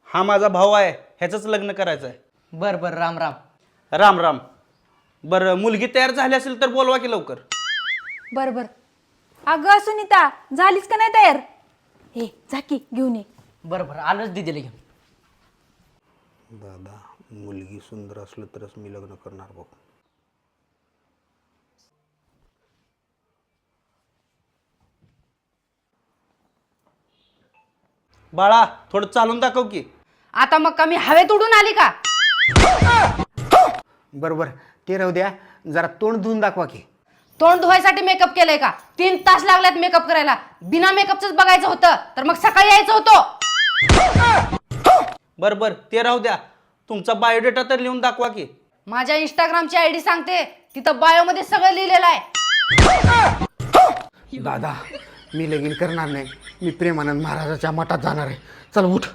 हा माझा भाऊ आहे, ह्याचंच लग्न करायचं आहे. बर बर, राम राम. राम राम. बरं, मुलगी तयार झाली असेल तर बोलवा की लवकर. बर बर. अगं सुनीता, झालीच का नाही तयार? हे जा की घेऊन ये. बर बर, आलोच दीदीला घेऊन. दादा, मुलगी सुंदर असलं तरच मी लग्न करणार बघ. बाळा, थोडं चालून दाखव की. आता मग कमी हवेत उडून आली का? बरोबर, ते राहू द्या, जरा तोंड धुवून दाखवा की. तोंड धुवायसाठी मेकअप केलंय का? 3 तास लागल्यात मेकअप करायला. बिना मेकअपच बघायचं होतं तर मग सकाळी यायचं होतं. बरं ते राहू द्या, तुमचा बायोडेटा तर लिहून दाखवा की. माझ्या इंस्टाग्रामची आयडी सांगते, तिथं बायो मध्ये सगळं लिहिलेलं आहे. दादा, मी लगीन करणार नाही. मी प्रेमानंद महाराजाच्या मठात जाणार आहे. चल उठ.